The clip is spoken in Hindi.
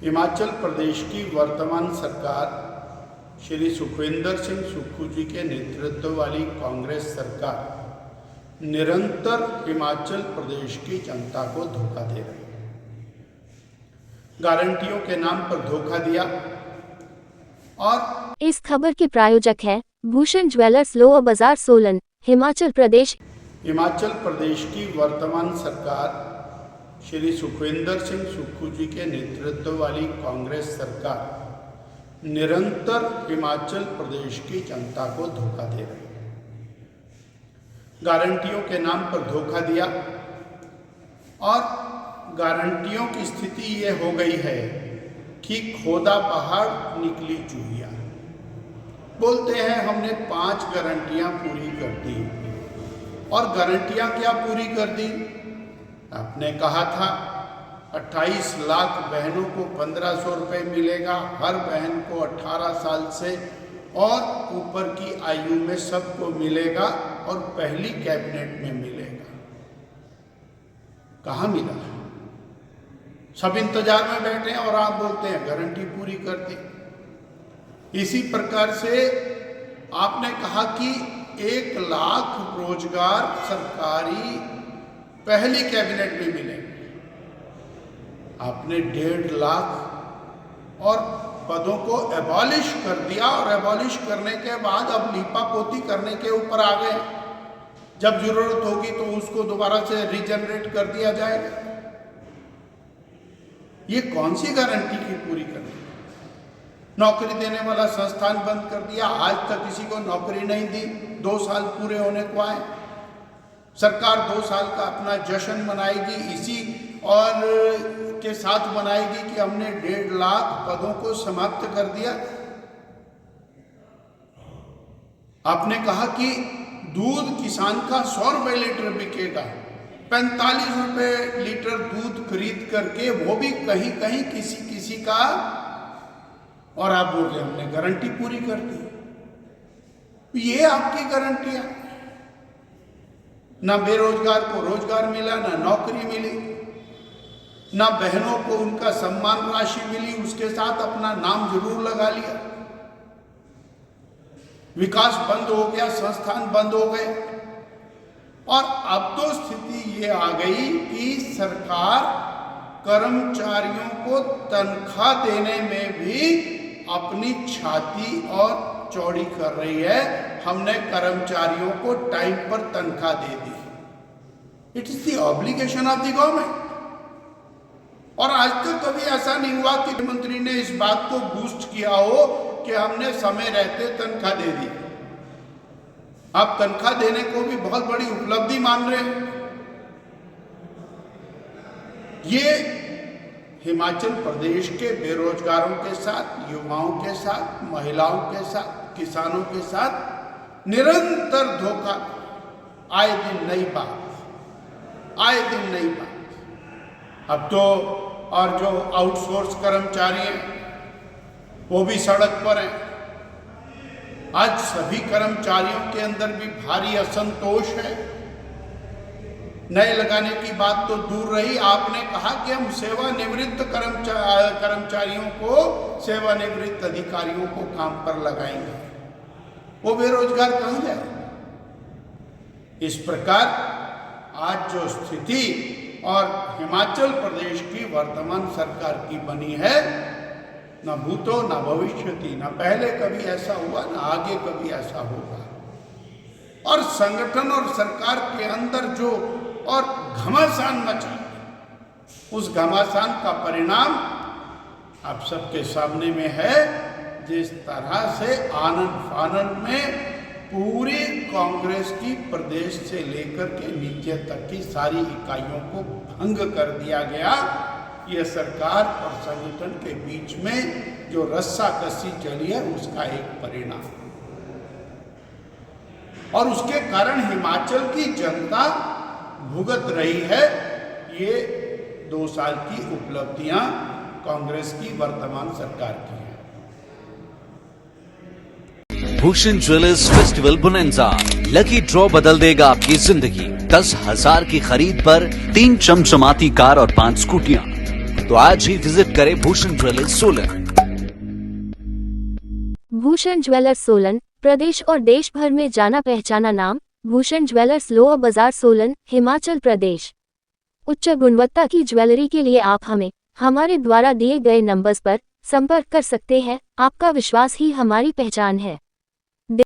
हिमाचल प्रदेश की वर्तमान सरकार श्री सुखविंदर सिंह सुक्खू जी के नेतृत्व वाली कांग्रेस सरकार निरंतर हिमाचल प्रदेश की जनता को धोखा दे रही है। गारंटियों के नाम पर धोखा दिया। और इस खबर के प्रायोजक है भूषण ज्वेलर्स, लोअर बाजार, सोलन, हिमाचल प्रदेश। हिमाचल प्रदेश की वर्तमान सरकार श्री सुखविंदर सिंह सुक्खू जी के नेतृत्व वाली कांग्रेस सरकार निरंतर हिमाचल प्रदेश की जनता को धोखा दे रही है। गारंटियों के नाम पर धोखा दिया और गारंटियों की स्थिति ये हो गई है कि खोदा पहाड़ निकली चूहिया। बोलते हैं हमने 5 गारंटियां पूरी कर दी। और गारंटियां क्या पूरी कर दी? आपने कहा था 28 लाख बहनों को 1500 रुपये मिलेगा, हर बहन को 18 साल से और ऊपर की आयु में सबको मिलेगा और पहली कैबिनेट में मिलेगा। कहाँ मिला? सब इंतजार में बैठे हैं और आप बोलते हैं गारंटी पूरी कर दी। इसी प्रकार से आपने कहा कि 1 लाख रोजगार सरकारी पहली कैबिनेट में मिलेंगे। आपने 1.5 लाख और पदों को एबॉलिश कर दिया और एबॉलिश करने के बाद अब लीपापोती करने के ऊपर आ गए। जब जरूरत होगी तो उसको दोबारा से रीजनरेट कर दिया जाएगा। ये कौन सी गारंटी की पूरी करनी? नौकरी देने वाला संस्थान बंद कर दिया, आज तक किसी को नौकरी नहीं दी। 2 साल पूरे होने को आए। सरकार 2 साल का अपना जश्न मनाएगी इसी और के साथ मनाएगी कि हमने 1.5 लाख पदों को समाप्त कर दिया। आपने कहा कि दूध किसान का 100 रुपये लीटर बिकेगा, 45 रुपये लीटर दूध खरीद करके, वो भी कहीं कहीं किसी का। और आप बोल रहे हमने गारंटी पूरी कर दी। ये आपकी गारंटियां। ना बेरोजगार को रोजगार मिला, ना नौकरी मिली, ना बहनों को उनका सम्मान राशि मिली, उसके साथ अपना नाम जरूर लगा लिया। विकास बंद हो गया, संस्थान बंद हो गए। और अब तो स्थिति ये आ गई कि सरकार कर्मचारियों को तनख्वाह देने में भी अपनी छाती और चौड़ी कर रही है। हमने कर्मचारियों को टाइम पर तनख्वाह दे दी। It is the obligation of the government. और आज तक कभी ऐसा नहीं हुआ कि मुख्यमंत्री ने इस बात को बूस्ट किया हो कि हमने समय रहते तनख्वाह दे दी। आप तनख्वाह देने को भी बहुत बड़ी उपलब्धि मान रहे हैं। ये हिमाचल प्रदेश के बेरोजगारों के साथ, युवाओं के साथ, महिलाओं के साथ, किसानों के साथ निरंतर धोखा। आए दिन नई बात, आए दिन नई बात। अब तो और जो आउटसोर्स कर्मचारी हैं वो भी सड़क पर हैं। आज सभी कर्मचारियों के अंदर भी भारी असंतोष है। नए लगाने की बात तो दूर रही, आपने कहा कि हम सेवानिवृत्त कर्मचारियों को, सेवानिवृत्त अधिकारियों को काम पर लगाएंगे। वो बेरोजगार कहाँ जाए? इस प्रकार आज जो स्थिति और हिमाचल प्रदेश की वर्तमान सरकार की बनी है, ना भूतो ना भविष्यति, ना पहले कभी ऐसा हुआ, ना आगे कभी ऐसा होगा। और संगठन और सरकार के अंदर जो और घमासान मचा, उस घमासान का परिणाम आप सबके सामने में है। जिस तरह से आनन फानन में पूरी कांग्रेस की प्रदेश से लेकर के नीचे तक की सारी इकाइयों को भंग कर दिया गया। यह सरकार और संगठन के बीच में जो रस्साकसी चली है उसका एक परिणाम। और उसके कारण हिमाचल की जनता भुगत रही है। ये 2 साल की उपलब्धियां कांग्रेस की वर्तमान सरकार की है। Bhushan jewellers festival bonanza, lucky draw बदल देगा आपकी जिंदगी। 10,000 की खरीद पर 3 चमचमाती कार और 5 स्कूटियां। तो आज ही विजिट करें भूषण ज्वेलर्स सोलन। भूषण ज्वेलर्स सोलन, प्रदेश और देश भर में जाना पहचाना नाम। भूषण ज्वेलर्स लोअर बाजार सोलन, हिमाचल प्रदेश। उच्च गुणवत्ता की ज्वेलरी के लिए आप हमें हमारे द्वारा दिए गए नंबर्स पर संपर्क कर सकते हैं। आपका विश्वास ही हमारी पहचान है।